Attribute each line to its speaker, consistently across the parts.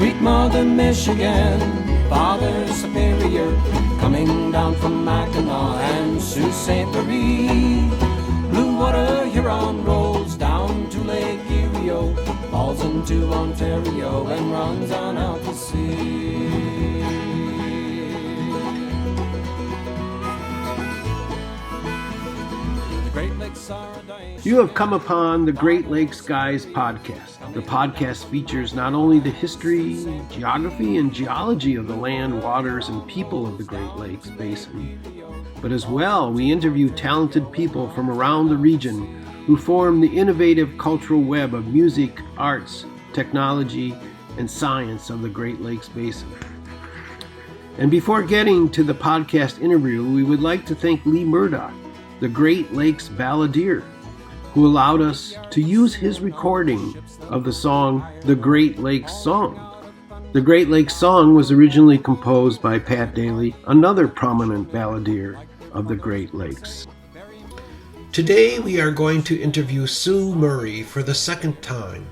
Speaker 1: Sweet Mother Michigan, Father Superior, coming down from Mackinac and Sault Ste. Marie. Blue water Huron rolls down to Lake Erie, falls into Ontario and runs on out to sea.
Speaker 2: You have come upon the Great Lakes Guys podcast. The podcast features not only the history, geography, and geology of the land, waters, and people of the Great Lakes Basin, but as well we interview talented people from around the region who form the innovative cultural web of music, arts, technology, and science of the Great Lakes Basin. And before getting to the podcast interview, we would like to thank Lee Murdoch, the Great Lakes balladeer, who allowed us to use his recording of the song The Great Lakes Song. The Great Lakes Song was originally composed by Pat Daly, another prominent balladeer of the Great Lakes. Today we are going to interview Sue Murray for the second time.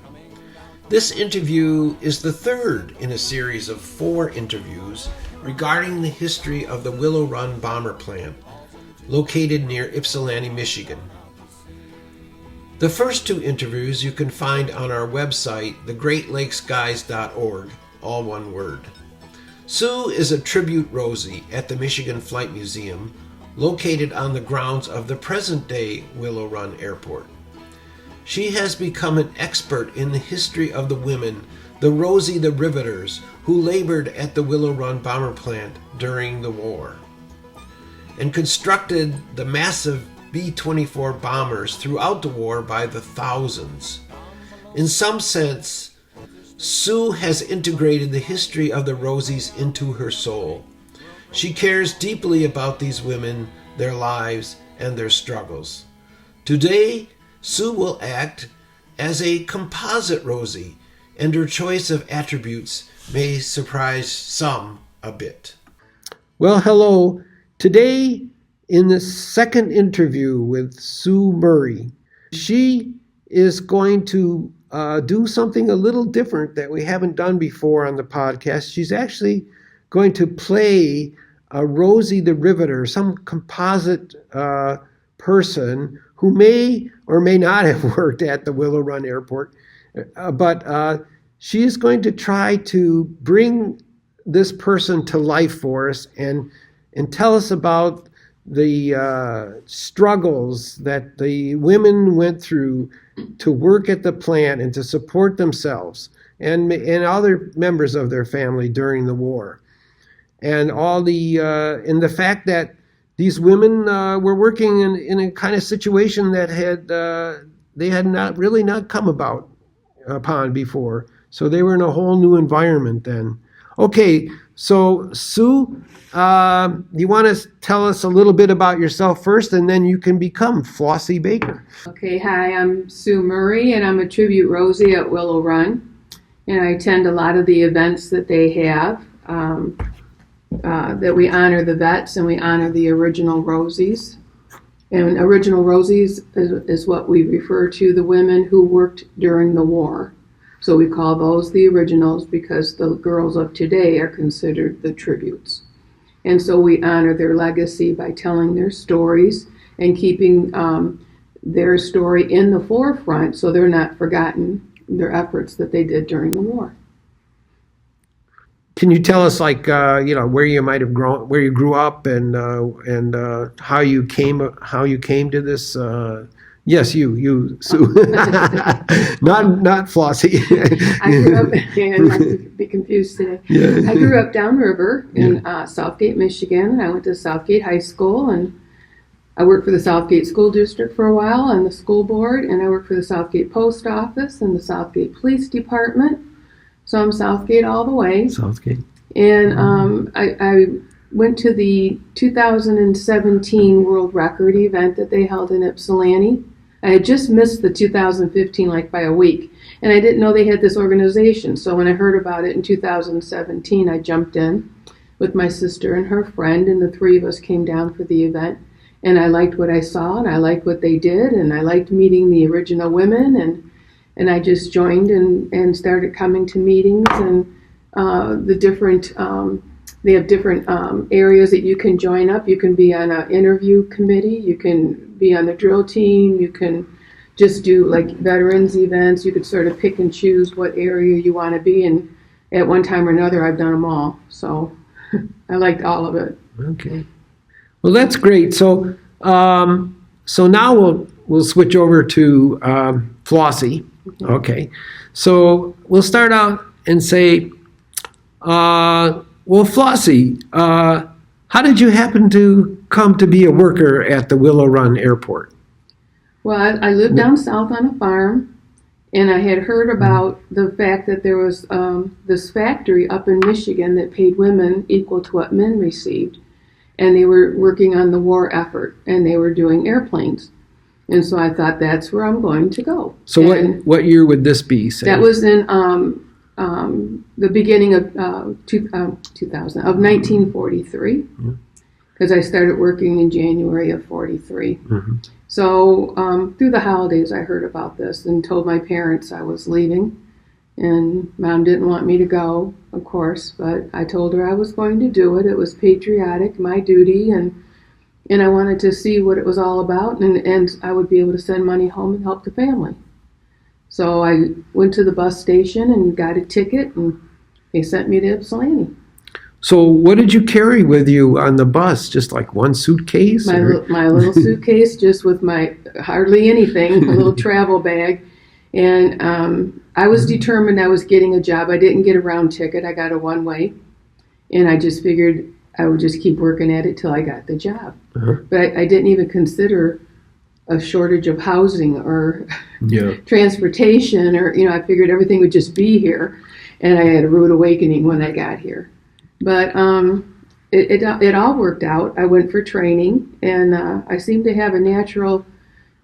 Speaker 2: This interview is the third in a series of 4 interviews regarding the history of the Willow Run bomber plant, located near Ypsilanti, Michigan. The first 2 interviews you can find on our website, thegreatlakesguys.org, all one word. Sue is a tribute Rosie at the Michigan Flight Museum, located on the grounds of the present-day Willow Run Airport. She has become an expert in the history of the women, the Rosie The Riveters, who labored at the Willow Run bomber plant during the war, and constructed the massive B-24 bombers throughout the war by the thousands. In some sense, Sue has integrated the history of the Rosies into her soul. She cares deeply about these women, their lives, and their struggles. Today, Sue will act as a composite Rosie, and her choice of attributes may surprise some a bit. Well, hello. Today, in the second interview with Sue Murray, she is going to do something a little different that we haven't done before on the podcast. She's actually going to play a Rosie the Riveter, some composite person who may or may not have worked at the Willow Run Airport, but she is going to try to bring this person to life for us and tell us about the struggles that the women went through to work at the plant and to support themselves and other members of their family during the war. And all the fact that these women were working in a kind of situation that they had not come upon before. So they were in a whole new environment then. Okay, so Sue, you want to tell us a little bit about yourself first, and then you can become Flossie Baker.
Speaker 3: Okay, hi, I'm Sue Murray, and I'm a tribute Rosie at Willow Run, and I attend a lot of the events that they have, that we honor the vets and we honor the original Rosies. And original Rosies is what we refer to the women who worked during the war. So we call those the originals because the girls of today are considered the tributes. And so we honor their legacy by telling their stories and keeping their story in the forefront so they're not forgotten, their efforts that they did during the war.
Speaker 2: Can you tell us, where you might have grown, where you grew up, and how you came to this? Yes, you, Sue. not Flossie.
Speaker 3: I grew up, and not to be confused today. Yeah. I grew up downriver in Southgate, Michigan. I went to Southgate High School, and I worked for the Southgate School District for a while on the school board, and I worked for the Southgate Post Office and the Southgate Police Department. So I'm Southgate all the way.
Speaker 2: Southgate.
Speaker 3: And I went to the 2017 World Record event that they held in Ypsilanti. I had just missed the 2015 by a week, and I didn't know they had this organization. So when I heard about it in 2017, I jumped in with my sister and her friend, and the 3 of us came down for the event. And I liked what I saw, and I liked what they did, and I liked meeting the original women, and I just joined and started coming to meetings, and the different, they have different areas that you can join up. You can be on an interview committee. You can be on the drill team. You can just do like veterans events. You could sort of pick and choose what area you want to be in. At one time or another, I've done them all. So I liked all of it.
Speaker 2: Okay. Well, that's great. So so now we'll switch over to Flossie. Okay. So we'll start out and say, well, Flossie, how did you happen to come to be a worker at the Willow Run Airport?
Speaker 3: Well, I lived down south on a farm, and I had heard about the fact that there was this factory up in Michigan that paid women equal to what men received. And they were working on the war effort, and they were doing airplanes. And so I thought, that's where I'm going to go.
Speaker 2: So what year would this be? Say?
Speaker 3: That was in the beginning of 1943, because I started working in January of 43.
Speaker 2: Mm-hmm.
Speaker 3: So through the holidays, I heard about this and told my parents I was leaving. And Mom didn't want me to go, of course, but I told her I was going to do it. It was patriotic, my duty, and I wanted to see what it was all about, and I would be able to send money home and help the family. So I went to the bus station and got a ticket, and they sent me to Ypsilanti.
Speaker 2: So what did you carry with you on the bus? Just like one suitcase?
Speaker 3: My little suitcase, just with my hardly anything, a little travel bag. And I was determined I was getting a job. I didn't get a round ticket. I got a one-way. And I just figured I would just keep working at it till I got the job.
Speaker 2: Uh-huh.
Speaker 3: But I didn't even consider a shortage of housing or transportation, or, I figured everything would just be here. And I had a rude awakening when I got here. But it all worked out. I went for training, and I seemed to have a natural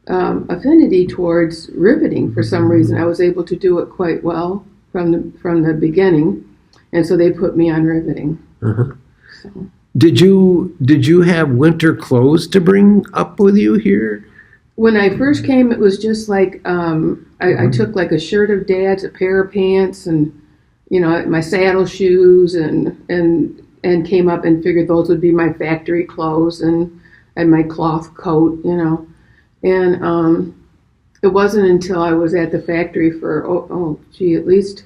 Speaker 3: affinity towards riveting for some reason. I was able to do it quite well from the beginning, and so they put me on riveting.
Speaker 2: Uh-huh.
Speaker 3: So.
Speaker 2: Did you have winter clothes to bring up with you here?
Speaker 3: When I first came, it was just like I took like a shirt of Dad's, a pair of pants, and my saddle shoes, and came up and figured those would be my factory clothes, and my cloth coat, And it wasn't until I was at the factory for, at least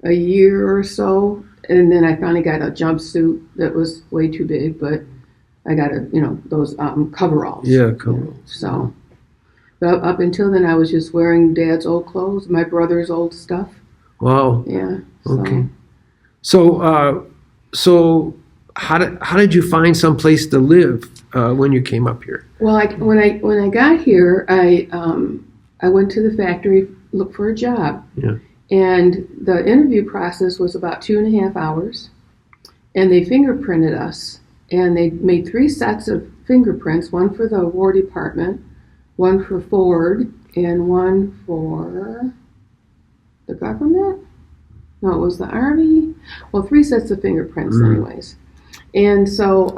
Speaker 3: a year or so, and then I finally got a jumpsuit that was way too big, but I got those coveralls.
Speaker 2: Yeah, coveralls.
Speaker 3: So, but up until then, I was just wearing Dad's old clothes, my brother's old stuff.
Speaker 2: Wow.
Speaker 3: Yeah.
Speaker 2: Okay. So how did you find some place to live when you came up here?
Speaker 3: Well, when I got here, I went to the factory, looked for a job.
Speaker 2: Yeah.
Speaker 3: And the interview process was about 2.5 hours, and they fingerprinted us, and they made 3 sets of fingerprints, one for the War Department, one for Ford, and one for the government? No, it was the Army. Well, 3 sets of fingerprints anyways. And so,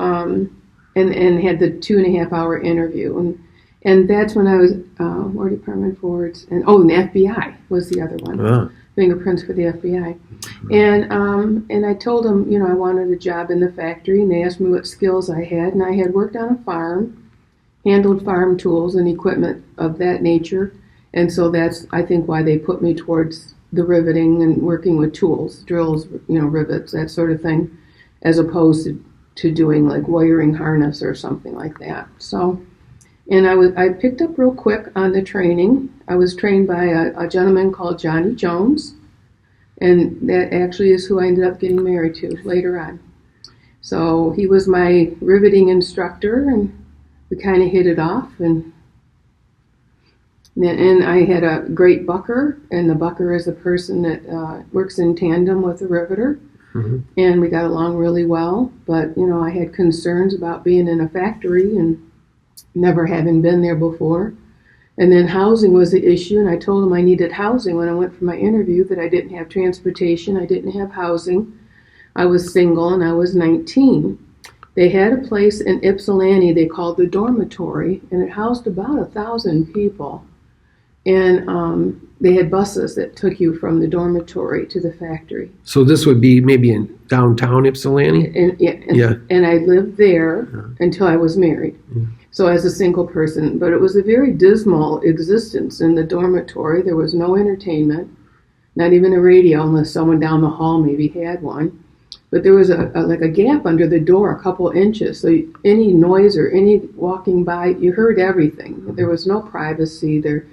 Speaker 3: and had the 2.5 hour interview. And that's when I was, War Department, Fords, and the FBI was the other one.
Speaker 2: Ah.
Speaker 3: Fingerprints for the FBI. And I told them, I wanted a job in the factory, and they asked me what skills I had. And I had worked on a farm, handled farm tools and equipment of that nature. And so that's, I think, why they put me towards the riveting and working with tools, drills, rivets, that sort of thing, as opposed to doing like wiring harness or something like that. So, and I picked up real quick on the training. I was trained by a gentleman called Johnny Jones, and that actually is who I ended up getting married to later on. So he was my riveting instructor, and we kind of hit it off, and I had a great bucker, and the bucker is a person that works in tandem with the riveter. Mm-hmm. And we got along really well, but I had concerns about being in a factory and never having been there before. And then housing was the issue, and I told him I needed housing when I went for my interview, that I didn't have transportation, I didn't have housing. I was single, and I was 19. They had a place in Ypsilanti they called the dormitory, and it housed about 1,000 people. And they had buses that took you from the dormitory to the factory.
Speaker 2: So this would be maybe in downtown Ypsilanti?
Speaker 3: And I lived there until I was married. So as a single person. But it was a very dismal existence in the dormitory. There was no entertainment, not even a radio unless someone down the hall maybe had one. But there was like a gap under the door, a couple inches. So any noise or any walking by, you heard everything. There was no privacy there.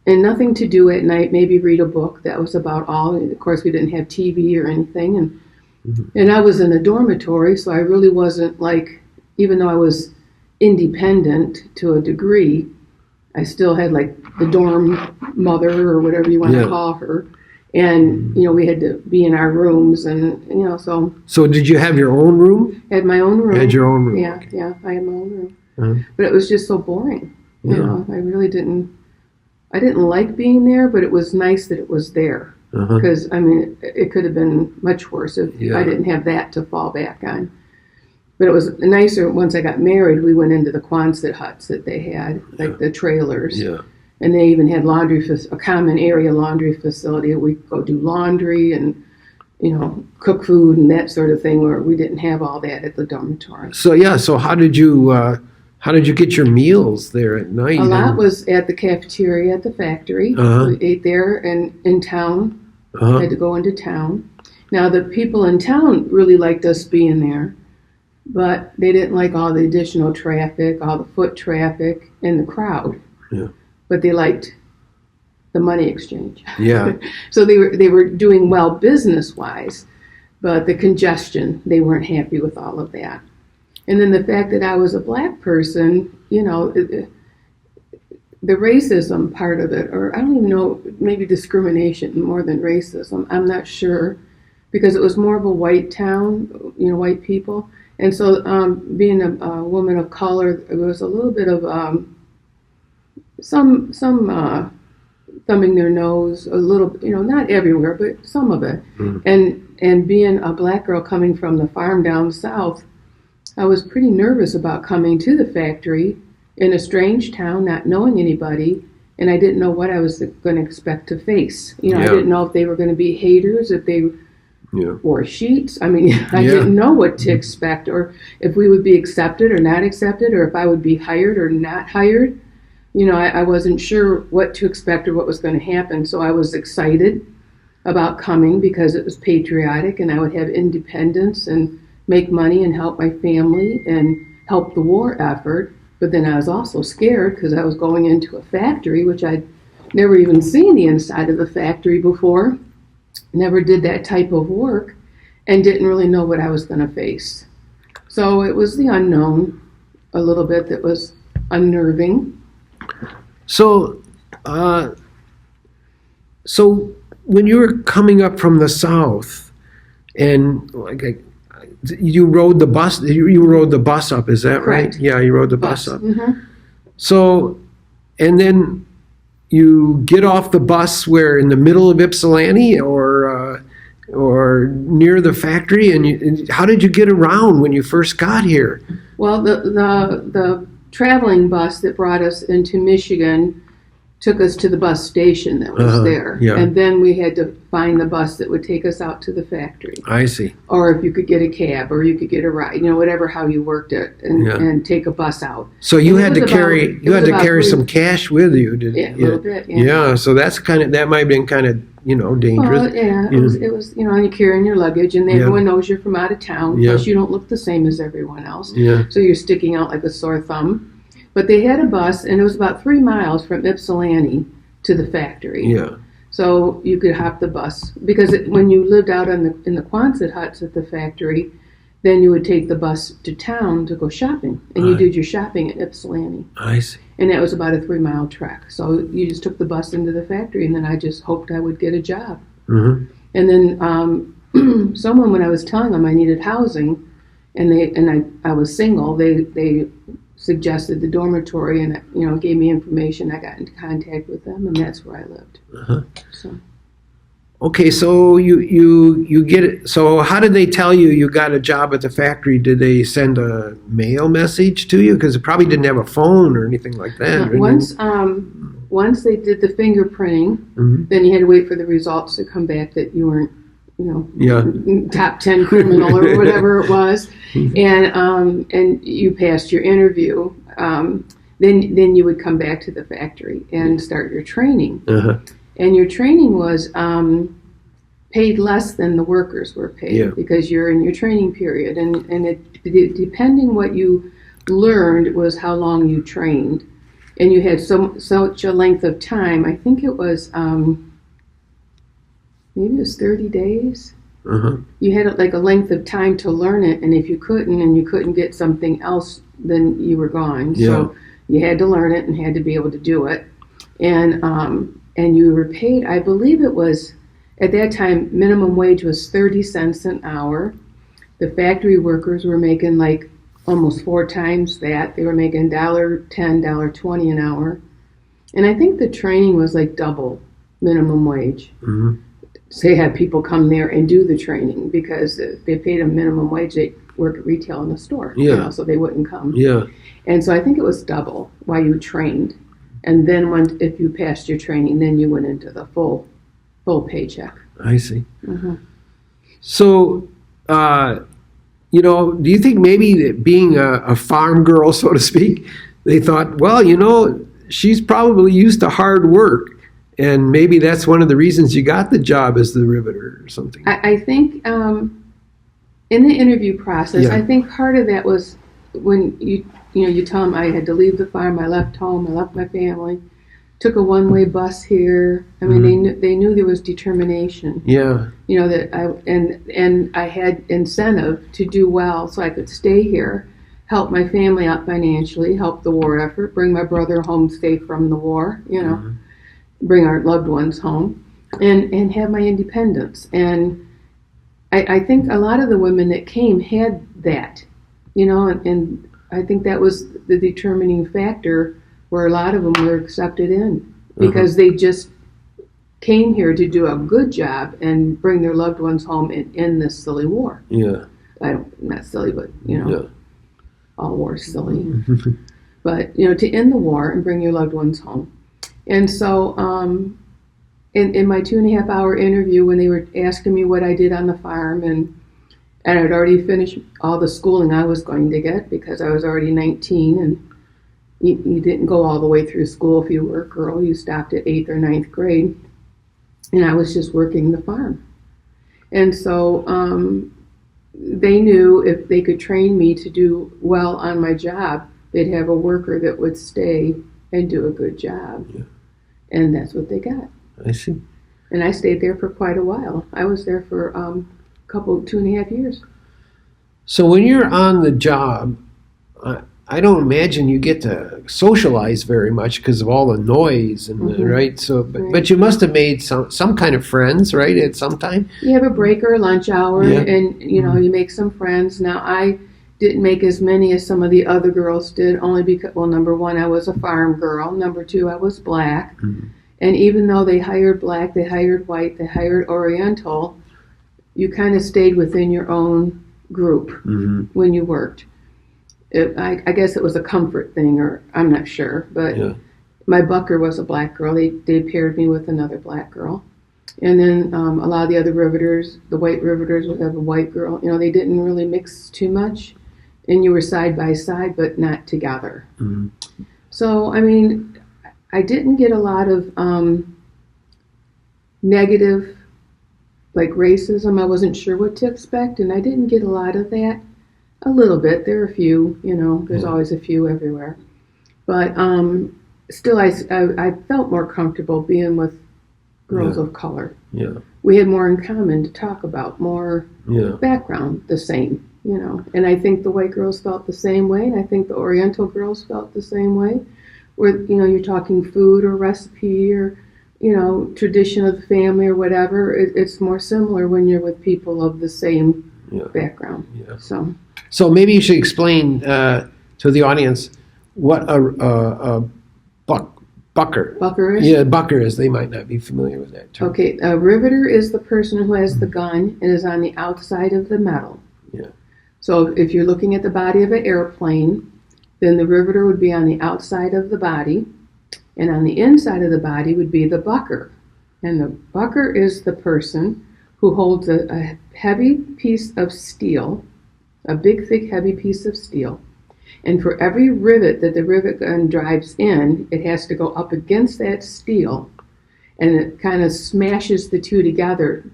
Speaker 3: And nothing to do at night, maybe read a book. That was about all. And of course, we didn't have TV or anything. And I was in a dormitory, so I really wasn't like, even though I was independent to a degree, I still had like the dorm mother or whatever you want to call her. And, we had to be in our rooms and, so.
Speaker 2: So did you have your own room?
Speaker 3: I had my own room.
Speaker 2: You had your own room.
Speaker 3: Yeah, I had my own room. But it was just so boring. I really didn't like being there, but it was nice that it was there. Because, it could have been much worse if I didn't have that to fall back on. But it was nicer once I got married. We went into the Quonset huts that they had, like the trailers. Yeah. And they even had a common area laundry facility. We'd go do laundry and, cook food and that sort of thing, where we didn't have all that at the dormitory.
Speaker 2: So how did you get your meals there at night?
Speaker 3: A lot was at the cafeteria at the factory. We ate there and in town. Had to go into town. Now, the people in town really liked us being there, but they didn't like all the additional traffic, all the foot traffic, and the crowd. Yeah. But they liked the money exchange. Yeah. So they were doing well business-wise, but the congestion, they weren't happy with all of that. And then the fact that I was a black person, the racism part of it, or I don't even know, maybe discrimination more than racism, I'm not sure, because it was more of a white town, white people. And so being a woman of color, it was a little bit of some thumbing their nose, a little, not everywhere, but some of it. And being a black girl coming from the farm down south, I was pretty nervous about coming to the factory in a strange town, not knowing anybody, and I didn't know what I was going to expect to face. I didn't know if they were going to be haters, if they wore sheets. I didn't know what to expect, or if we would be accepted or not accepted, or if I would be hired or not hired. I wasn't sure what to expect or what was going to happen, so I was excited about coming because it was patriotic and I would have independence and make money and help my family and help the war effort. But then I was also scared because I was going into a factory, which I'd never even seen the inside of the factory before, never did that type of work, and didn't really know what I was going to face. So it was the unknown a little bit that was unnerving.
Speaker 2: So when you were coming up from the south, and you rode the bus. You rode the bus up. Is that
Speaker 3: Correct.
Speaker 2: right? Yeah, you rode the bus up.
Speaker 3: Mm-hmm.
Speaker 2: So, and then you get off the bus where in the middle of Ypsilanti or near the factory. And how did you get around when you first got here?
Speaker 3: Well, the traveling bus that brought us into Michigan took us to the bus station that was there. Yeah. And then we had to find the bus that would take us out to the factory.
Speaker 2: I see.
Speaker 3: Or if you could get a cab or you could get a ride, whatever how you worked it and take a bus out.
Speaker 2: So you had to carry some cash with you.
Speaker 3: A little bit, yeah.
Speaker 2: Yeah, so that might have been kind of, dangerous.
Speaker 3: Well, yeah, it was, and you're carrying your luggage and everyone knows you're from out of town.
Speaker 2: Yeah.
Speaker 3: Plus you don't look the same as everyone else.
Speaker 2: Yeah.
Speaker 3: So you're sticking out like a sore thumb. But they had a bus, and it was about 3 miles from Ypsilanti to the factory.
Speaker 2: Yeah.
Speaker 3: So you could hop the bus. Because when you lived out in the Quonset huts at the factory, then you would take the bus to town to go shopping. And you did your shopping at Ypsilanti.
Speaker 2: I see.
Speaker 3: And that was about a 3-mile trek. So you just took the bus into the factory, and then I just hoped I would get a job.
Speaker 2: Mm-hmm.
Speaker 3: And then someone, when I was telling them I needed housing, and I was single, they suggested the dormitory and gave me information. I got into contact with them, and that's where I lived. So.
Speaker 2: Okay, so you get it. So how did they tell you got a job at the factory? Did they send a mail message to you? Because it probably didn't have a phone or anything like that.
Speaker 3: once they did the fingerprinting, then you had to wait for the results to come back that you weren't, top 10 criminal or whatever it was, and you passed your interview. Then you would come back to the factory and start your training. And your training was paid less than the workers were paid because you're in your training period. And it depending what you learned was how long you trained. And you had such a length of time. I think it was maybe it was 30 days. You had like a length of time to learn it, and if you couldn't get something else, then you were gone. So you had to learn it and had to be able to do it. And you were paid, I believe it was, at that time, minimum wage was 30 cents an hour. The factory workers were making like almost 4 times that. They were making $1.10, $1.20 an hour. And I think the training was like double minimum wage. So they had people come there and do the training because if they paid them minimum wage, they work at retail in the store. So they wouldn't come. And so I think it was double while you trained. And then if you passed your training, then you went into the full paycheck.
Speaker 2: I see. So, do you think maybe that being a farm girl, so to speak, they thought, well, she's probably used to hard work, and maybe that's one of the reasons you got the job as the riveter or something?
Speaker 3: I think in the interview process, I think part of that was when you tell them I had to leave the farm, I left home, I left my family, took a one-way bus here. I mean, they knew there was determination. That I had incentive to do well so I could stay here, help my family out financially, help the war effort, bring my brother home safe from the war, bring our loved ones home, and have my independence. And I think a lot of the women that came had that, and I think that was the determining factor where a lot of them were accepted in because they just came here to do a good job and bring their loved ones home and end this silly war. Not silly, but all war's silly. But to end the war and bring your loved ones home. And so in my 2.5 hour interview, when they were asking me what I did on the farm, and I'd already finished all the schooling I was going to get because I was already 19, and you didn't go all the way through school if you were a girl. You stopped at 8th or 9th grade, and I was just working the farm. And so they knew if they could train me to do well on my job, they'd have a worker that would stay and do a good job. And that's what they got.
Speaker 2: I see.
Speaker 3: And I stayed there for quite a while. I was there for 2.5 years.
Speaker 2: So when you're on the job, I don't imagine you get to socialize very much because of all the noise and right. So, but you must have made some kind of friends, right? At some time. You
Speaker 3: have a break or a lunch hour, and you make some friends. Now I didn't make as many as some of the other girls did, only because, well, number one, I was a farm girl. Number two, I was black, and even though they hired black, they hired white, they hired Oriental, you kind of stayed within your own group when you worked. I guess it was a comfort thing, or I'm not sure, but my bucker was a black girl. They paired me with another black girl. And then a lot of the other riveters, the white riveters would have a white girl. They didn't really mix too much, and you were side by side, but not together. So, I mean, I didn't get a lot of negative, like racism. I wasn't sure what to expect, and I didn't get a lot of that. A little bit. There are a few, there's always a few everywhere. But still, I felt more comfortable being with girls of color. We had more in common to talk about, more background, the same, And I think the white girls felt the same way, and I think the Oriental girls felt the same way. Where, you're talking food or recipe or, tradition of the family or whatever. It's more similar when you're with people of the same background.
Speaker 2: So maybe you should explain to the audience what a bucker is. Yeah, bucker is. They might not be familiar with that term.
Speaker 3: Okay, a riveter is the person who has the gun and is on the outside of the metal. So if you're looking at the body of an airplane, then the riveter would be on the outside of the body, And on the inside of the body would be the bucker. And the bucker is the person who holds a heavy piece of steel, a big, thick, heavy piece of steel. And for every rivet that the rivet gun drives in, it has to go up against that steel, and it kind of smashes the two together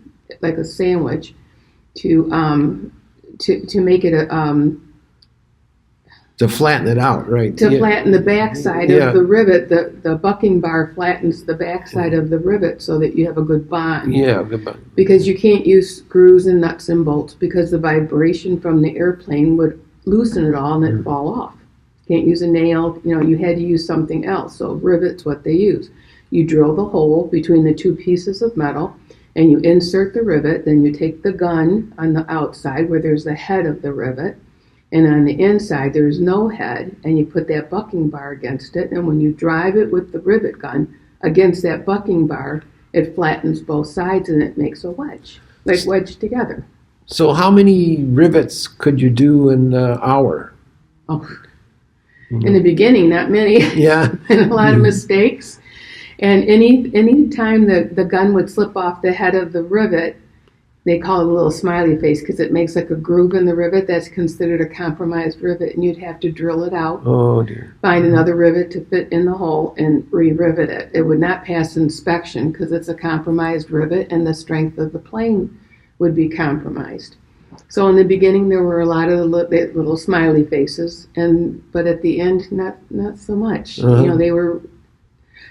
Speaker 3: like a sandwich to make it
Speaker 2: to flatten it out, right?
Speaker 3: To flatten the backside of the rivet. The bucking bar flattens the backside of the rivet so that you have a good bond.
Speaker 2: Yeah, good bond.
Speaker 3: Because you can't use screws and nuts and bolts because the vibration from the airplane would loosen it all and it'd fall off. Can't use a nail. You had to use something else. So rivet's what they use. You drill the hole between the two pieces of metal and you insert the rivet. Then you take the gun on the outside where there's the head of the rivet. And on the inside, there's no head, and you put that bucking bar against it, and when you drive it with the rivet gun against that bucking bar, it flattens both sides, and it makes a wedge, like wedged together.
Speaker 2: So how many rivets could you do in an hour?
Speaker 3: Oh, in the beginning, not many.
Speaker 2: Yeah.
Speaker 3: And a lot of mistakes. And any time the gun would slip off the head of the rivet, they call it a little smiley face because it makes like a groove in the rivet. That's considered a compromised rivet, and you'd have to drill it out.
Speaker 2: Oh, dear.
Speaker 3: Find another rivet to fit in the hole and re-rivet it. It would not pass inspection because it's a compromised rivet, and the strength of the plane would be compromised. So in the beginning, there were a lot of little smiley faces, but at the end, not so much.
Speaker 2: Uh-huh.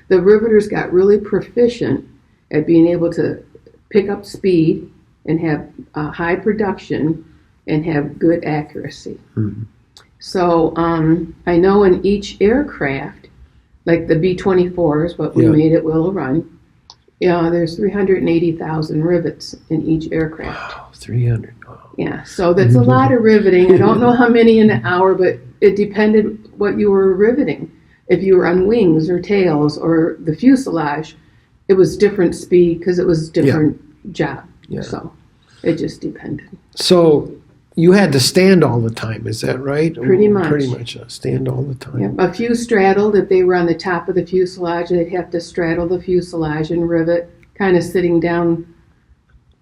Speaker 3: The riveters got really proficient at being able to pick up speed and have high production and have good accuracy.
Speaker 2: Mm-hmm.
Speaker 3: So I know in each aircraft, like the B-24s, what we made at Willow Run, there's 380,000 rivets in each aircraft.
Speaker 2: Wow, 300. Wow.
Speaker 3: Yeah, so that's a lot of riveting. I don't know how many in an hour, but it depended what you were riveting. If you were on wings or tails or the fuselage, it was different speed because it was different job. Yeah. So it just depended.
Speaker 2: So you had to stand all the time, is that right?
Speaker 3: Pretty much.
Speaker 2: Pretty much stand all the time.
Speaker 3: Yep. A few straddled. If they were on the top of the fuselage, they'd have to straddle the fuselage and rivet, kind of sitting down,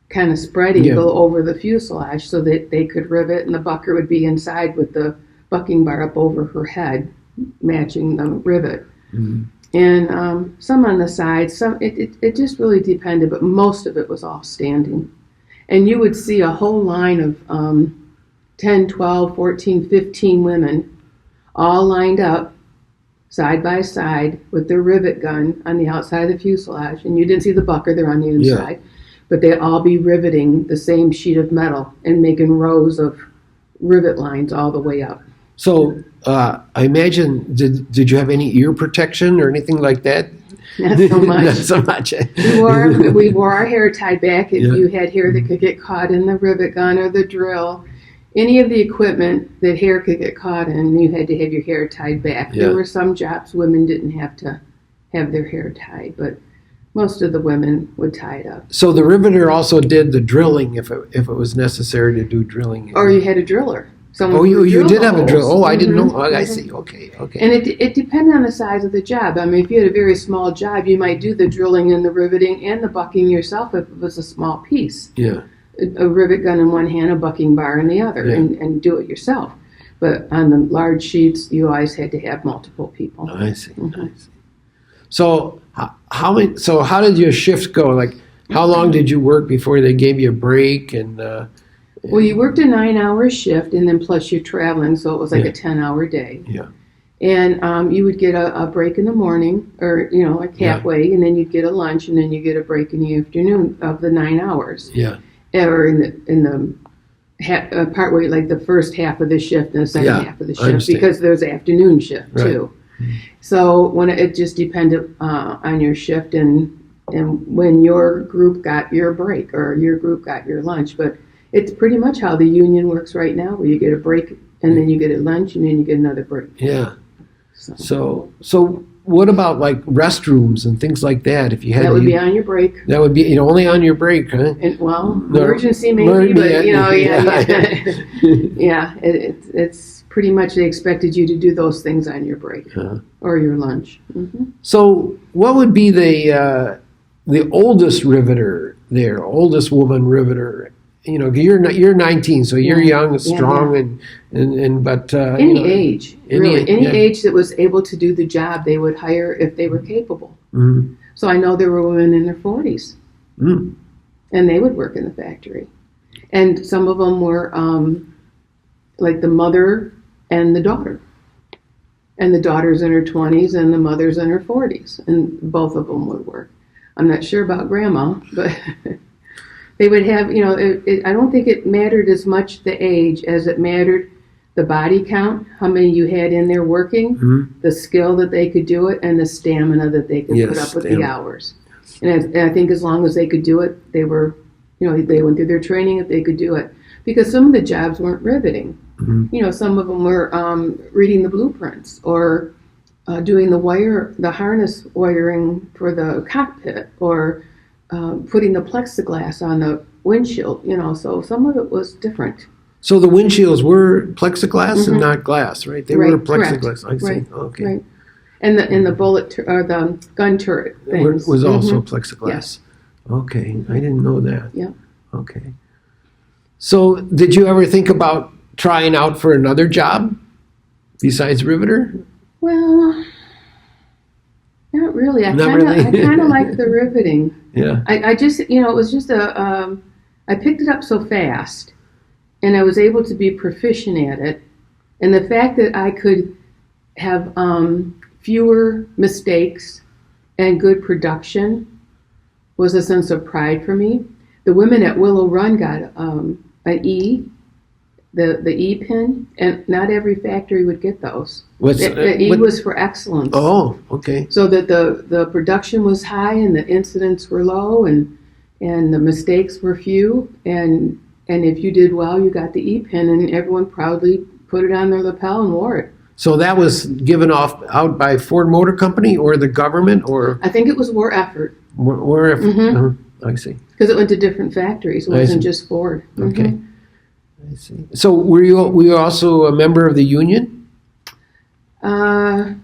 Speaker 3: kind of spread eagle over the fuselage so that they could rivet, and the bucker would be inside with the bucking bar up over her head, matching the rivet. Mm-hmm. And some on the side, it just really depended, but most of it was all standing. And you would see a whole line of 10, 12, 14, 15 women all lined up side by side with their rivet gun on the outside of the fuselage. And you didn't see the bucker, they're on the inside. Yeah. But they'd all be riveting the same sheet of metal and making rows of rivet lines all the way up.
Speaker 2: So I imagine, did you have any ear protection or anything like that?
Speaker 3: Not so much.
Speaker 2: Not so much.
Speaker 3: We wore our hair tied back. If you had hair that could get caught in the rivet gun or the drill, any of the equipment that hair could get caught in, you had to have your hair tied back. Yeah. There were some jobs women didn't have to have their hair tied, but most of the women would tie it up.
Speaker 2: So the riveter also did the drilling if it was necessary to do drilling.
Speaker 3: Or you had a driller.
Speaker 2: You did have a drill. Oh, I didn't know. Oh, I see. Okay.
Speaker 3: And it depended on the size of the job. I mean, if you had a very small job, you might do the drilling and the riveting and the bucking yourself if it was a small piece.
Speaker 2: Yeah.
Speaker 3: A rivet gun in one hand, a bucking bar in the other, and do it yourself. But on the large sheets, you always had to have multiple people.
Speaker 2: I see. Mm-hmm. I see. So how did your shift go? Like, how long did you work before they gave you a break? And
Speaker 3: well, you worked a 9-hour shift, and then plus you're traveling, so it was like a 10-hour day.
Speaker 2: Yeah.
Speaker 3: And you would get a break in the morning, or like halfway, and then you'd get a lunch, and then you get a break in the afternoon of the 9 hours.
Speaker 2: Yeah.
Speaker 3: Or in the part where like the first half of the shift and the second half of the shift, because there's afternoon shift too. Mm-hmm. So when it just depended on your shift and when your group got your break or your group got your lunch, but it's pretty much how the union works right now, where you get a break and then you get a lunch and then you get another break.
Speaker 2: Yeah. So what about like restrooms and things like that? If you had
Speaker 3: that would be on your break.
Speaker 2: That would be only on your break, huh?
Speaker 3: Emergency maybe, but yeah. It's pretty much they expected you to do those things on your break or your lunch. Mm-hmm.
Speaker 2: So what would be the oldest riveter there, oldest woman riveter? You know, you're 19, so you're young and strong, but
Speaker 3: any age, really, any age that was able to do the job, they would hire if they were capable.
Speaker 2: Mm-hmm.
Speaker 3: So I know there were women in their 40s, and they would work in the factory, and some of them were like the mother and the daughter, and the daughter's in her 20s and the mother's in her 40s, and both of them would work. I'm not sure about grandma, but they would have, you know, I don't think it mattered as much the age as it mattered the body count, how many you had in there working, the skill that they could do it, and the stamina that they could put up with the hours. And I think as long as they could do it, they were, you know, they went through their training if they could do it. Because some of the jobs weren't riveting. You know, some of them were reading the blueprints or doing the harness wiring for the cockpit, or putting the plexiglass on the windshield, you know, so some of it was different.
Speaker 2: So the windshields were plexiglass and not glass, right? They were plexiglass.
Speaker 3: Correct.
Speaker 2: I see.
Speaker 3: Right.
Speaker 2: Okay.
Speaker 3: Right. And the bullet or the gun turret things
Speaker 2: was also plexiglass. Yes. Okay, I didn't know that.
Speaker 3: Yeah.
Speaker 2: Okay. So did you ever think about trying out for another job besides riveter?
Speaker 3: Well, not really. I
Speaker 2: really.
Speaker 3: kind of like the riveting.
Speaker 2: Yeah.
Speaker 3: I just, you know, it was just I picked it up so fast, and I was able to be proficient at it. And the fact that I could have fewer mistakes and good production was a sense of pride for me. The women at Willow Run got an E, the E pin, and not every factory would get those. The E was for excellence.
Speaker 2: Oh, okay.
Speaker 3: So that the production was high and the incidents were low and the mistakes were few, and if you did well, you got the E pin, and everyone proudly put it on their lapel and wore it.
Speaker 2: So that was given out by Ford Motor Company or the government, or
Speaker 3: I think it was War Effort.
Speaker 2: War Effort. I see.
Speaker 3: Because it went to different factories. It wasn't just Ford.
Speaker 2: Okay. I see. So were you also a member of the union?
Speaker 3: Kind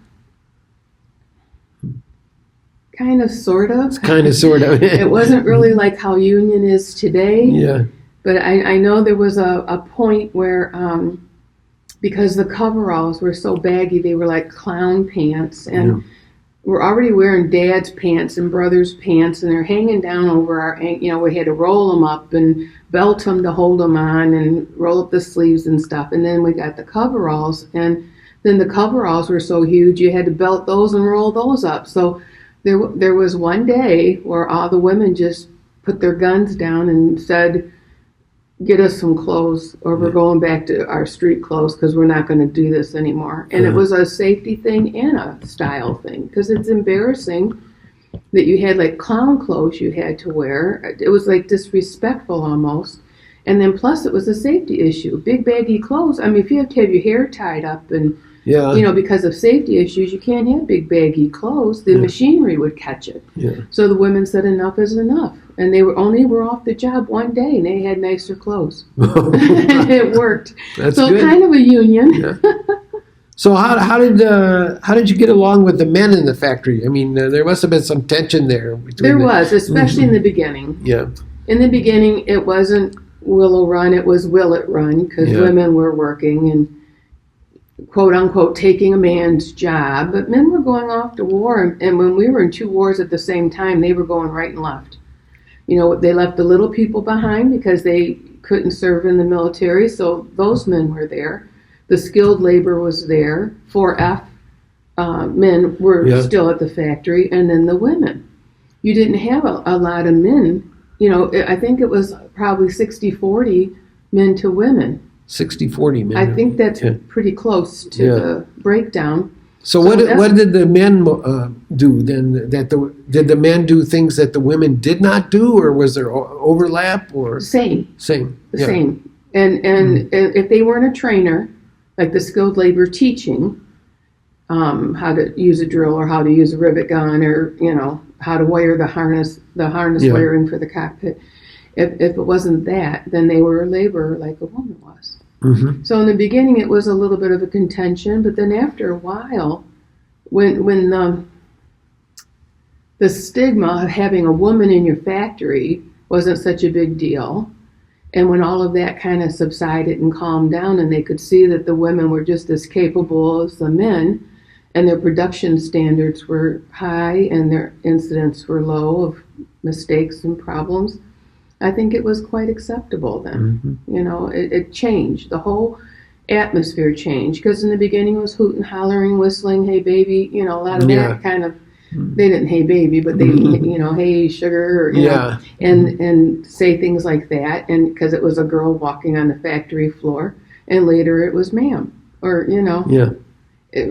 Speaker 3: of, sort of.
Speaker 2: Kind of, sort of.
Speaker 3: It wasn't really like how union is today.
Speaker 2: Yeah.
Speaker 3: But I know there was a point where, because the coveralls were so baggy, they were like clown pants, and we're already wearing dad's pants and brother's pants, and they're hanging down over our, you know, we had to roll them up and belt them to hold them on and roll up the sleeves and stuff. And then we got the coveralls, and then the coveralls were so huge you had to belt those and roll those up. So there was one day where all the women just put their guns down and said, get us some clothes, or we're going back to our street clothes because we're not going to do this anymore. And it was a safety thing and a style thing, because it's embarrassing that you had like clown clothes you had to wear. It was like disrespectful almost. And then plus it was a safety issue. Big baggy clothes. I mean, if you have to have your hair tied up and, you know, because of safety issues, you can't have big baggy clothes. The machinery would catch it. Yeah. So the women said enough is enough. And they were off the job one day, and they had nicer clothes. It worked.
Speaker 2: That's
Speaker 3: so
Speaker 2: good.
Speaker 3: Kind of a union.
Speaker 2: Yeah. So how did you get along with the men in the factory? I mean, there must have been some tension there.
Speaker 3: There was, especially in the beginning.
Speaker 2: Yeah.
Speaker 3: In the beginning, it wasn't Willow Run; it was Willet Run, because women were working and, quote unquote, taking a man's job. But men were going off to war, and when we were in 2 wars at the same time, they were going right and left. You know, they left the little people behind because they couldn't serve in the military, so those men were there. The skilled labor was there. 4F men were still at the factory, and then the women. You didn't have a lot of men. You know, I think it was probably 60-40 men to women.
Speaker 2: 60-40 men.
Speaker 3: I think that's pretty close to the breakdown.
Speaker 2: So what did the men do then? Did the men do things that the women did not do, or was there overlap? Or
Speaker 3: same.
Speaker 2: Same.
Speaker 3: And if they weren't a trainer, like the skilled labor teaching how to use a drill or how to use a rivet gun, or how to wire the harness wiring for the cockpit. If it wasn't that, then they were labor like a woman was.
Speaker 2: Mm-hmm.
Speaker 3: So in the beginning, it was a little bit of a contention, but then after a while, when the stigma of having a woman in your factory wasn't such a big deal, and when all of that kind of subsided and calmed down, and they could see that the women were just as capable as the men, and their production standards were high and their incidents were low of mistakes and problems, I think it was quite acceptable then.
Speaker 2: Mm-hmm.
Speaker 3: You know, it changed. The whole atmosphere changed, because in the beginning it was hooting, hollering, whistling, hey baby, you know, a lot of that kind of, they didn't hey baby, but they, you know, hey sugar, or, you know, and say things like that, and because it was a girl walking on the factory floor, and later it was ma'am, or, you know,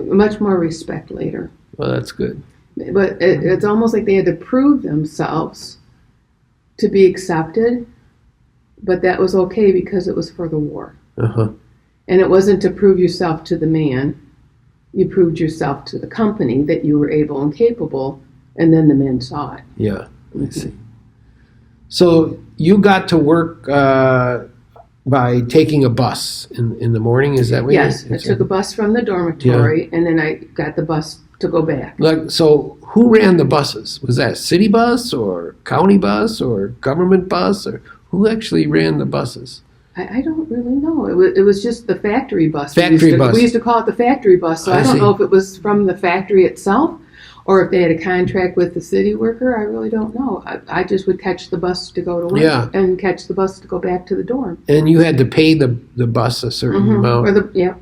Speaker 3: much more respect later.
Speaker 2: Well, that's good.
Speaker 3: But it's almost like they had to prove themselves to be accepted, but that was okay because it was for the war.
Speaker 2: Uh-huh.
Speaker 3: And it wasn't to prove yourself to the man. You proved yourself to the company that you were able and capable, and then the men saw it.
Speaker 2: Yeah, I see. So you got to work by taking a bus in the morning, is that what
Speaker 3: Yes, I took a bus from the dormitory, and then I got the bus to go back.
Speaker 2: So who ran the buses? Was that a city bus or county bus or government bus, or who actually ran the buses?
Speaker 3: I don't really know. It was just the factory bus.
Speaker 2: We
Speaker 3: used to call it the factory bus, so I don't know if it was from the factory itself or if they had a contract with the city worker. I really don't know. I just would catch the bus to go to work and catch the bus to go back to the dorm.
Speaker 2: And you had to pay the bus a certain amount?
Speaker 3: Yeah.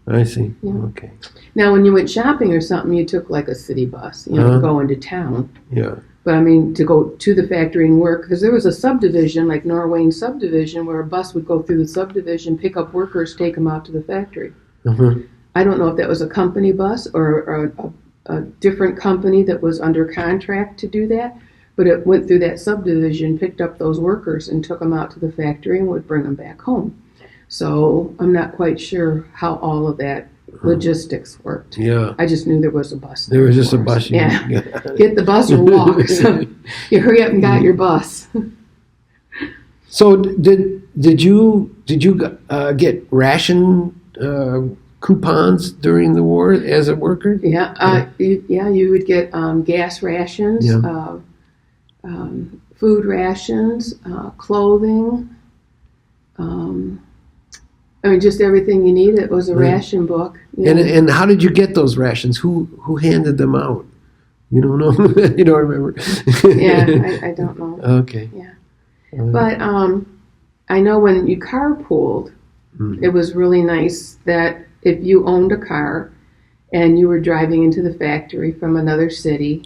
Speaker 2: I see.
Speaker 3: Yeah.
Speaker 2: Okay.
Speaker 3: Now, when you went shopping or something, you took like a city bus, you know, to go into town.
Speaker 2: Yeah.
Speaker 3: But I mean, to go to the factory and work, because there was a subdivision, like Norwayne subdivision, where a bus would go through the subdivision, pick up workers, take them out to the factory.
Speaker 2: Mm-hmm.
Speaker 3: I don't know if that was a company bus or a different company that was under contract to do that, but it went through that subdivision, picked up those workers, and took them out to the factory and would bring them back home. So I'm not quite sure how all of that logistics worked.
Speaker 2: Yeah.
Speaker 3: I just knew there was a bus.
Speaker 2: There was just a bus.
Speaker 3: Yeah. Get the bus or walk. So you hurry up and got your bus.
Speaker 2: So did you get ration coupons during the war as a worker?
Speaker 3: Yeah. You would get gas rations, food rations, clothing. I mean, just everything you needed. It was a ration book.
Speaker 2: And how did you get those rations? Who handed them out? You don't know? You don't remember?
Speaker 3: I don't know.
Speaker 2: Okay.
Speaker 3: Yeah. But I know when you carpooled, it was really nice that if you owned a car and you were driving into the factory from another city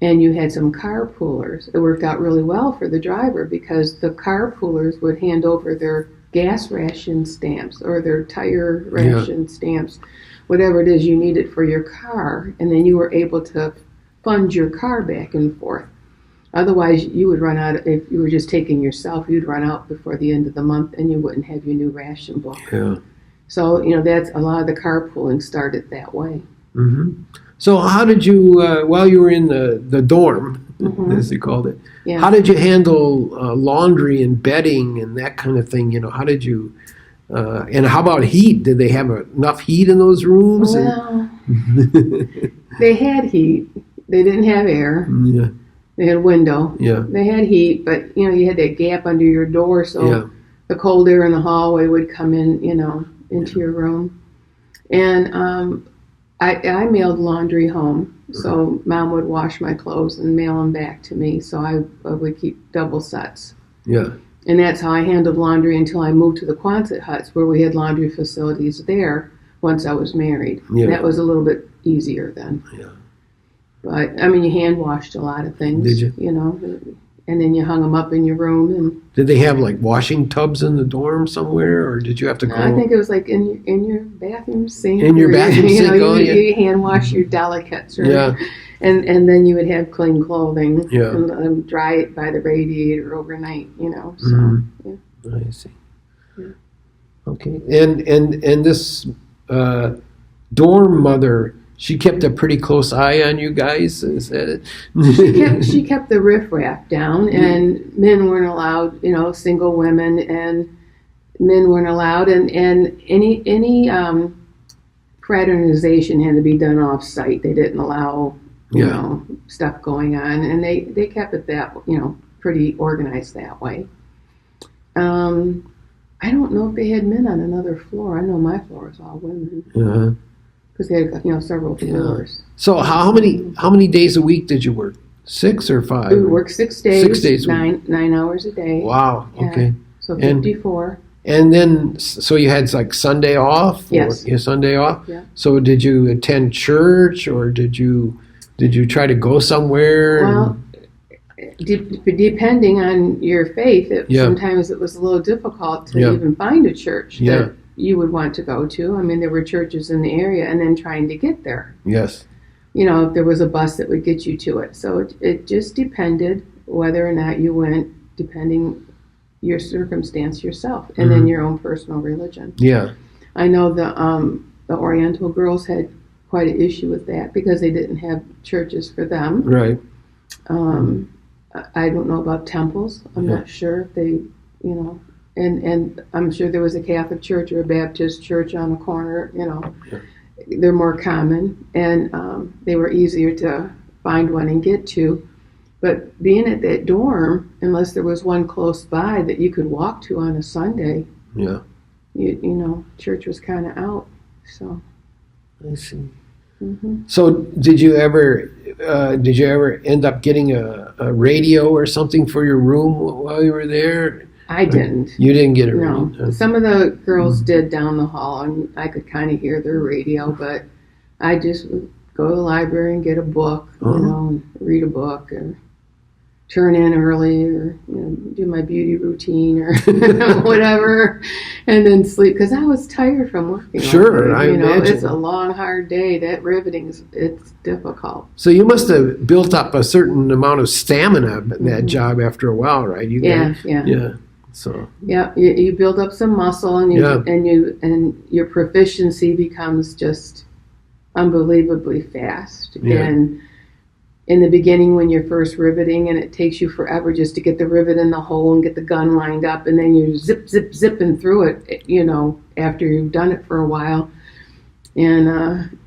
Speaker 3: and you had some carpoolers, it worked out really well for the driver, because the carpoolers would hand over their gas ration stamps or their tire ration stamps, whatever it is you needed for your car, and then you were able to fund your car back and forth. Otherwise, you would run out. If you were just taking yourself, you'd run out before the end of the month, and you wouldn't have your new ration book.
Speaker 2: Yeah.
Speaker 3: So, that's a lot of the carpooling started that way.
Speaker 2: Mm-hmm. So how did you, while you were in the dorm, as they called it, how did you handle laundry and bedding and that kind of thing? How did you, and how about heat? Did they have enough heat in those rooms?
Speaker 3: Well, they had heat. They didn't have air.
Speaker 2: Yeah.
Speaker 3: They had a window.
Speaker 2: Yeah.
Speaker 3: They had heat, but, you had that gap under your door, so the cold air in the hallway would come in, into your room. And I mailed laundry home, so Mom would wash my clothes and mail them back to me, so I would keep double sets.
Speaker 2: Yeah.
Speaker 3: And that's how I handled laundry until I moved to the Quonset huts, where we had laundry facilities there once I was married.
Speaker 2: Yeah.
Speaker 3: That was a little bit easier then.
Speaker 2: Yeah.
Speaker 3: But, I mean, you hand washed a lot of things.
Speaker 2: Did you?
Speaker 3: And then you hung them up in your room. And
Speaker 2: did they have like washing tubs in the dorm somewhere, or did you have to go?
Speaker 3: I think it was like in your bathroom sink.
Speaker 2: In your bathroom sink,
Speaker 3: you hand wash your delicates, right?
Speaker 2: Yeah.
Speaker 3: And then you would have clean clothing.
Speaker 2: Yeah.
Speaker 3: And dry it by the radiator overnight. So yeah.
Speaker 2: I see. Yeah. Okay. And this dorm mother, she kept a pretty close eye on you guys. Is that it?
Speaker 3: She kept the riffraff down, and men weren't allowed, single women, and men weren't allowed, and any fraternization had to be done off site. They didn't allow stuff going on, and they kept it that pretty organized that way. I don't know if they had men on another floor. I know my floor was all women because they had several floors.
Speaker 2: So how many days a week did you work? 6 or 5?
Speaker 3: We worked 6 days.
Speaker 2: 6 days.
Speaker 3: 9 hours a day.
Speaker 2: Wow.
Speaker 3: Yeah.
Speaker 2: Okay.
Speaker 3: So 54.
Speaker 2: And then, so you had like Sunday off?
Speaker 3: Yes.
Speaker 2: Your Sunday off?
Speaker 3: Yeah.
Speaker 2: So did you attend church, or did you try to go somewhere?
Speaker 3: Well, depending on your faith, sometimes it was a little difficult to even find a church that you would want to go to. I mean, there were churches in the area, and then trying to get there.
Speaker 2: Yes.
Speaker 3: If there was a bus that would get you to it. So it just depended whether or not you went, depending your circumstance yourself, and then your own personal religion.
Speaker 2: Yeah.
Speaker 3: I know the Oriental girls had quite an issue with that because they didn't have churches for them.
Speaker 2: Right.
Speaker 3: I don't know about temples. I'm not sure if they, and I'm sure there was a Catholic church or a Baptist church on the corner, They're more common, and they were easier to find one and get to. But being at that dorm, unless there was one close by that you could walk to on a Sunday, church was kind of out. So
Speaker 2: I see. Mm-hmm. So did you ever end up getting a radio or something for your room while you were there?
Speaker 3: I didn't.
Speaker 2: You didn't get a radio?
Speaker 3: No. Some of the girls did down the hall, and I could kind of hear their radio, but I just would go to the library and get a book, and read a book, or turn in early, or do my beauty routine, or whatever, and then sleep, because I was tired from working.
Speaker 2: Sure, I imagine.
Speaker 3: It's a long, hard day. That riveting it's difficult.
Speaker 2: So you must have built up a certain amount of stamina in that job after a while, right? Yeah. So
Speaker 3: you build up some muscle, and your proficiency becomes just unbelievably fast.
Speaker 2: Yeah.
Speaker 3: And in the beginning, when you're first riveting, and it takes you forever just to get the rivet in the hole and get the gun lined up, and then you're zipping through it, after you've done it for a while. And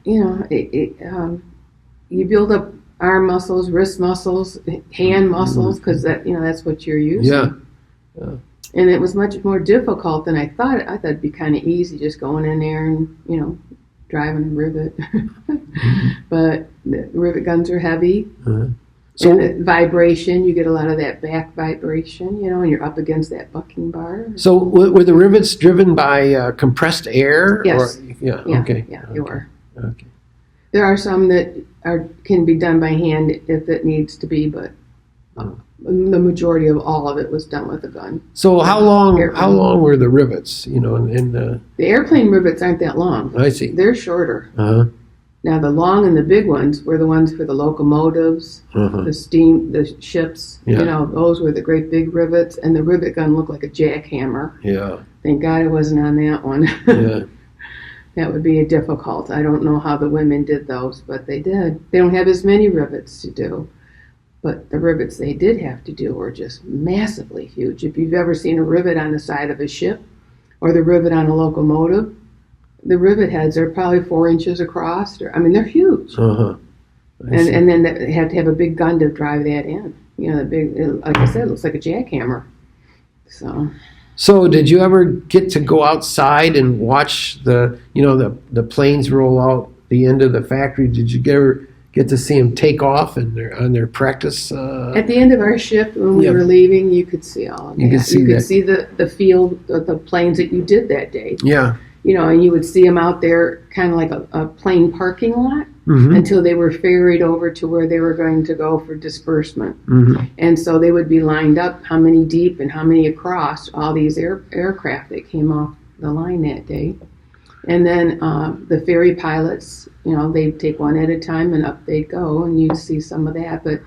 Speaker 3: you build up arm muscles, wrist muscles, hand muscles, because that's what you're using.
Speaker 2: Yeah.
Speaker 3: And it was much more difficult than I thought. I thought it'd be kind of easy just going in there and, driving a rivet. But the rivet guns are heavy.
Speaker 2: So,
Speaker 3: and the vibration, you get a lot of that back vibration, and you're up against that bucking bar.
Speaker 2: So were the rivets driven by compressed air?
Speaker 3: Yes.
Speaker 2: Okay.
Speaker 3: Yeah, they were.
Speaker 2: Okay.
Speaker 3: There are some that can be done by hand if it needs to be, but the majority of all of it was done with a gun.
Speaker 2: So how long were the rivets? The
Speaker 3: airplane rivets aren't that long.
Speaker 2: I see.
Speaker 3: They're shorter.
Speaker 2: Uh-huh.
Speaker 3: Now, the long and the big ones were the ones for the locomotives, the ships.
Speaker 2: Yeah.
Speaker 3: Those were the great big rivets, and the rivet gun looked like a jackhammer.
Speaker 2: Yeah.
Speaker 3: Thank God I wasn't on that one.
Speaker 2: Yeah.
Speaker 3: That would be difficult. I don't know how the women did those, but they did. They don't have as many rivets to do. But the rivets they did have to do were just massively huge. If you've ever seen a rivet on the side of a ship or the rivet on a locomotive, the rivet heads are probably 4 inches across. They're huge.
Speaker 2: Uh-huh.
Speaker 3: And then they have to have a big gun to drive that in. The big, like I said, it looks like a jackhammer. So
Speaker 2: did you ever get to go outside and watch the planes roll out the end of the factory? Did you ever get to see them take off on their practice?
Speaker 3: At the end of our shift, when we were leaving, you could see all of that. You could see the field, the planes that you did that day.
Speaker 2: Yeah.
Speaker 3: And you would see them out there kind of like a plane parking lot until they were ferried over to where they were going to go for disbursement. Mm-hmm. And so they would be lined up, how many deep and how many across, all these aircraft that came off the line that day. And then the ferry pilots, they'd take one at a time and up they'd go, and you'd see some of that. But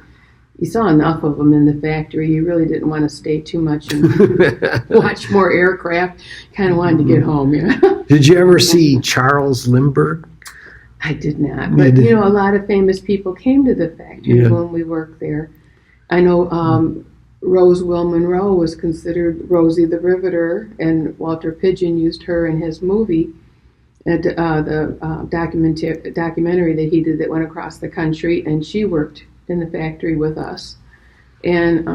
Speaker 3: you saw enough of them in the factory. You really didn't want to stay too much and watch more aircraft. Kind of wanted to get home,
Speaker 2: Did you ever see Charles Lindbergh?
Speaker 3: I did not. But, a lot of famous people came to the factory when we worked there. I know Roswell Monroe was considered Rosie the Riveter, and Walter Pidgeon used her in his movie, the documentary that he did that went across the country, and she worked in the factory with us. And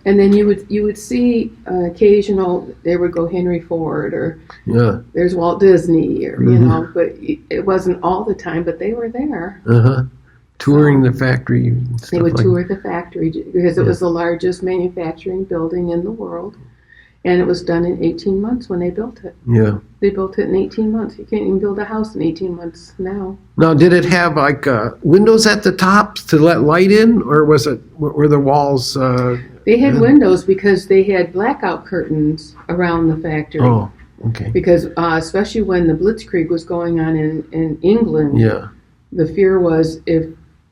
Speaker 3: then you would see occasional, there would go Henry Ford, or there's Walt Disney, or you know, but it wasn't all the time, but they were there.
Speaker 2: Touring the factory.
Speaker 3: They would tour the factory because it was the largest manufacturing building in the world. And it was done in 18 months when they built it. Yeah. They built it in 18 months. You can't even build a house in 18 months now.
Speaker 2: Now, did it have like windows at the top to let light in, or were the walls?
Speaker 3: They had windows because they had blackout curtains around the factory.
Speaker 2: Oh, okay.
Speaker 3: Because especially when the Blitzkrieg was going on in England, the fear was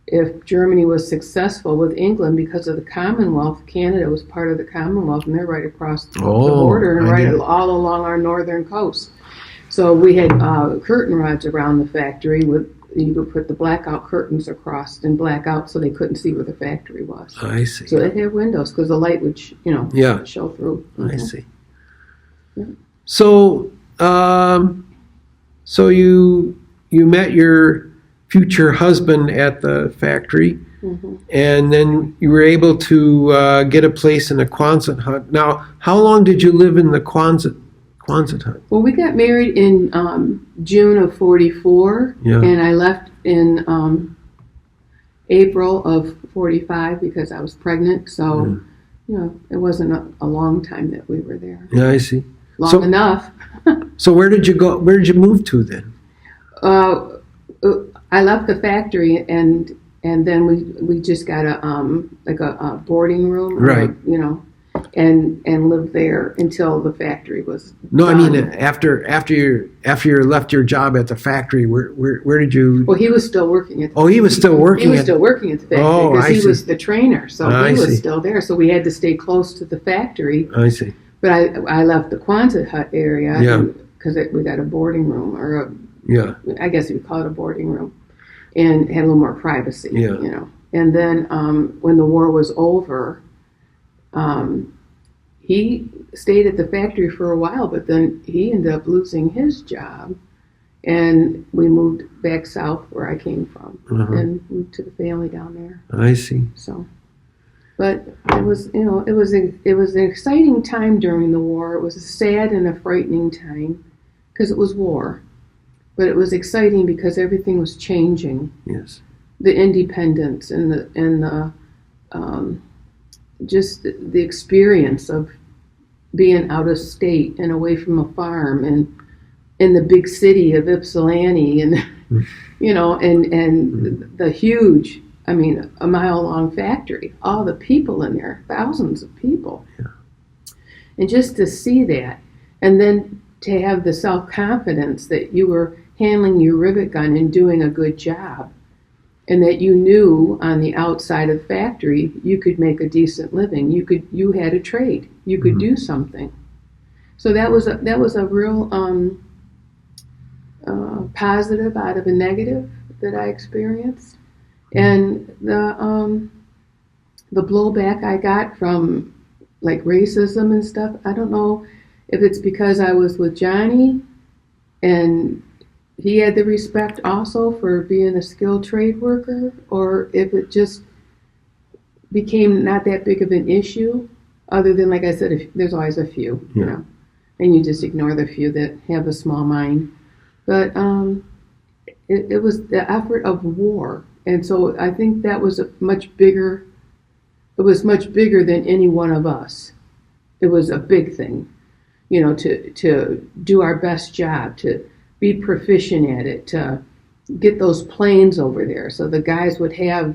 Speaker 3: if Germany was successful with England, because of the Commonwealth, Canada was part of the Commonwealth, and they're right across the border and all along our northern coast. So we had curtain rods around the factory. You could put the blackout curtains across and black out so they couldn't see where the factory was.
Speaker 2: I see.
Speaker 3: So it had windows because the light would, show through.
Speaker 2: I see. Yeah. So, so you met your future husband at the factory, and then you were able to get a place in a Quonset hut. Now, how long did you live in the Quonset hut?
Speaker 3: Well, we got married in June of 44, and I left in April of 45 because I was pregnant. So, it wasn't a long time that we were there.
Speaker 2: Yeah, I see.
Speaker 3: Long enough.
Speaker 2: So where did you go? Where did you move to then?
Speaker 3: I left the factory, and then we just got a boarding room,
Speaker 2: right?
Speaker 3: And lived there until the factory was.
Speaker 2: No,
Speaker 3: done.
Speaker 2: I mean after you left your job at the factory, where did you?
Speaker 3: Well, he was still working at.
Speaker 2: He was still working.
Speaker 3: He was still working at the factory because he was the trainer, so he was
Speaker 2: see.
Speaker 3: Still there. So we had to stay close to the factory.
Speaker 2: I see.
Speaker 3: But I left the Quonset hut area because we got a boarding room, or I guess you would call it a boarding room, and had a little more privacy, And then when the war was over, he stayed at the factory for a while, but then he ended up losing his job, and we moved back south where I came from, and moved to the family down there.
Speaker 2: I see.
Speaker 3: So, but it was, it was an exciting time during the war. It was a sad and a frightening time because it was war. But it was exciting because everything was changing.
Speaker 2: Yes.
Speaker 3: The independence and the just the experience of being out of state and away from a farm and in the big city of Ypsilanti and and the huge, a mile-long factory, all the people in there, thousands of people. Yeah. And just to see that, and then to have the self-confidence that you were handling your rivet gun and doing a good job, and that you knew on the outside of the factory you could make a decent living. You had a trade. You could do something. So that was a real positive out of a negative that I experienced, and the blowback I got from like racism and stuff. I don't know if it's because I was with Johnny and he had the respect also for being a skilled trade worker, or if it just became not that big of an issue, other than, like I said, there's always a few, and you just ignore the few that have a small mind. But it was the effort of war, and so I think that was much bigger. It was much bigger than any one of us. It was a big thing, to do our best job, to be proficient at it, to get those planes over there so the guys would have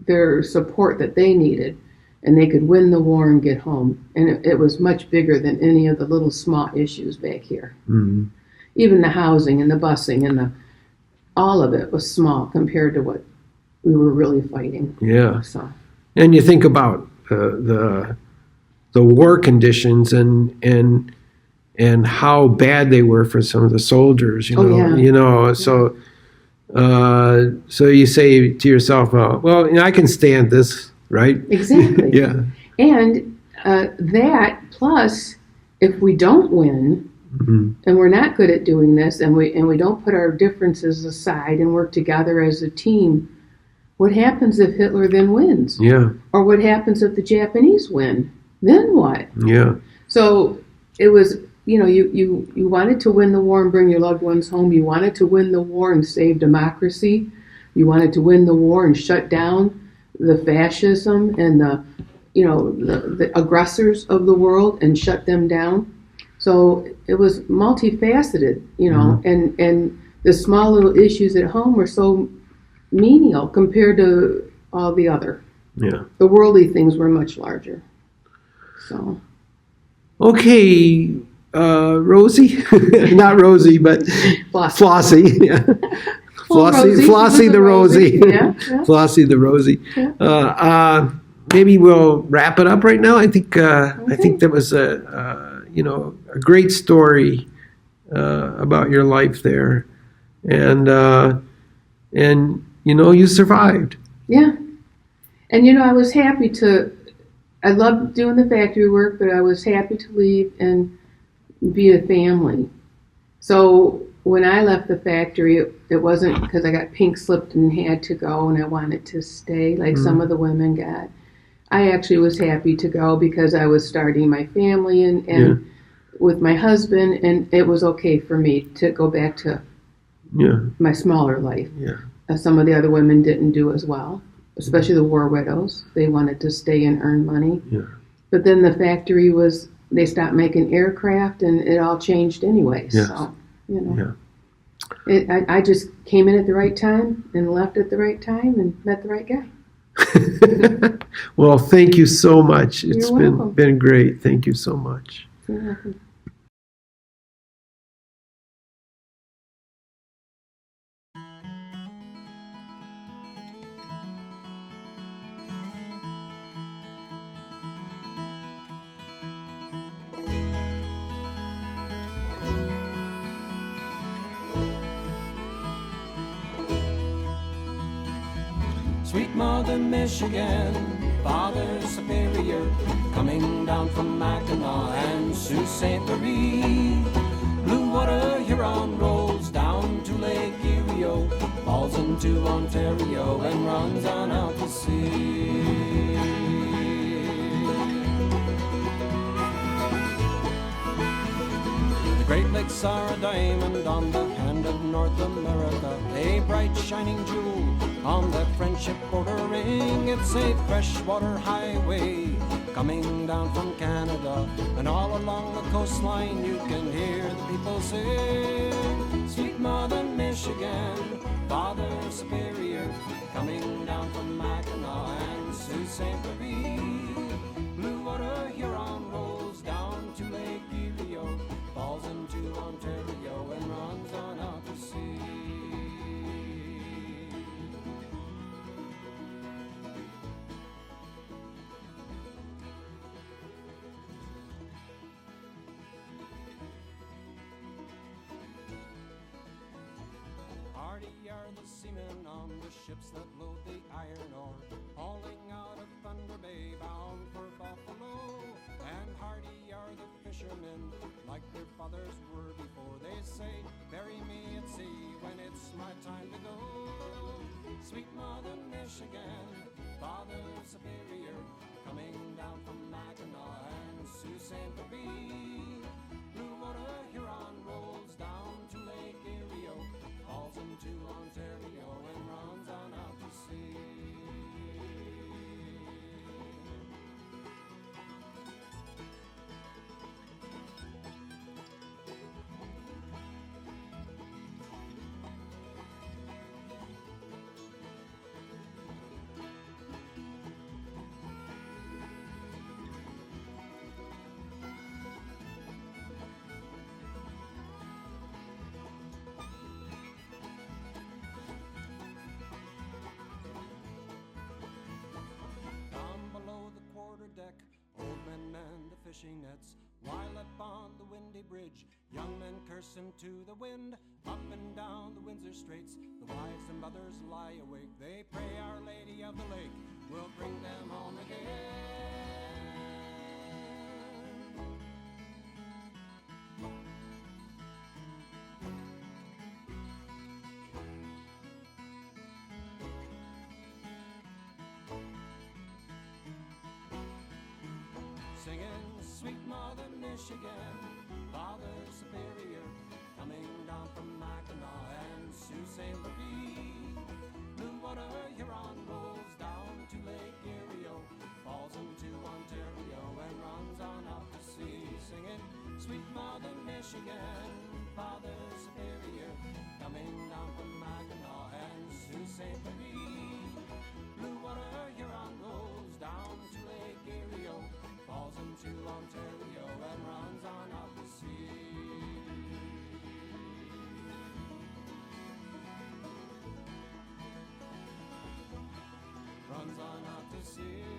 Speaker 3: their support that they needed and they could win the war and get home. And it was much bigger than any of the little small issues back here. Mm-hmm. Even the housing and the busing and all of it was small compared to what we were really fighting.
Speaker 2: Yeah.
Speaker 3: So.
Speaker 2: And you think about the war conditions and how bad they were for some of the soldiers, So you say to yourself, well, I can stand this, right?
Speaker 3: Exactly.
Speaker 2: Yeah.
Speaker 3: And that plus, if we don't win, and we're not good at doing this, and we don't put our differences aside and work together as a team, what happens if Hitler then wins?
Speaker 2: Yeah.
Speaker 3: Or what happens if the Japanese win? Then what?
Speaker 2: Yeah.
Speaker 3: So it was, you wanted to win the war and bring your loved ones home. You wanted to win the war and save democracy. You wanted to win the war and shut down the fascism and the aggressors of the world and shut them down. So it was multifaceted, and the small little issues at home were so menial compared to all the other.
Speaker 2: Yeah.
Speaker 3: The worldly things were much larger. So.
Speaker 2: Okay, Rosie, not Rosie, but Flossie. Yeah. Flossie the Rosie.
Speaker 3: Yeah.
Speaker 2: Flossie the Rosie.
Speaker 3: Yeah.
Speaker 2: Maybe we'll wrap it up right now. I think that was a great story about your life there, and you survived.
Speaker 3: Yeah, and I was happy to. I loved doing the factory work, but I was happy to leave and be a family. So when I left the factory, it wasn't because I got pink slipped and had to go and I wanted to stay like some of the women got. I actually was happy to go because I was starting my family and with my husband, and it was okay for me to go back to my smaller life.
Speaker 2: Yeah.
Speaker 3: Some of the other women didn't do as well, especially the war widows. They wanted to stay and earn money.
Speaker 2: Yeah.
Speaker 3: But then the factory they stopped making aircraft and it all changed anyway.
Speaker 2: Yes.
Speaker 3: So,
Speaker 2: Yeah.
Speaker 3: I just came in at the right time and left at the right time and met the right guy.
Speaker 2: Well, thank you so much. It's
Speaker 3: You're welcome.
Speaker 2: been great. Thank you so much.
Speaker 3: You're welcome.
Speaker 1: Sweet Mother Michigan, Father Superior, coming down from Mackinac and Sault Ste. Marie. Blue water Huron rolls down to Lake Erie, falls into Ontario and runs on out to sea. The Great Lakes are a diamond on the hand of North America, a bright shining jewel on that friendship border ring. It's a freshwater highway coming down from Canada, and all along the coastline you can hear the people sing. Sweet Mother Michigan, Father Superior, coming down from Mackinac and Sault Ste. Marie. Blue water Huron rolls down to Lake Erie, falls into Ontario and runs on out to sea. Hardy are the seamen on the ships that load the iron ore, hauling out of Thunder Bay bound for Buffalo. And hardy are the fishermen, like their fathers were before. They say, bury me at sea when it's my time to go. Sweet Mother Michigan, Father Superior, coming down from Mackinac and Sault Ste. Marie. Blue water Huron rolls down to Lake Erie, falls into Ontario and runs on out to sea. Deck, old men man the fishing nets, while up on the windy bridge, young men cursing to the wind, up and down the Windsor Straits, the wives and mothers lie awake, they pray Our Lady of the Lake will bring them home again. singing Sweet Mother Michigan, Father Superior, coming down from Mackinac and Sault Ste. Marie. Blue water Huron rolls down to Lake Erie, falls into Ontario and runs on up to sea, singing Sweet Mother Michigan, Father Superior, coming down from Mackinac and Sault Ste. Marie. Blue water Huron rolls down to Lake Erie, falls into Ontario and runs on up the sea. Runs on up to sea.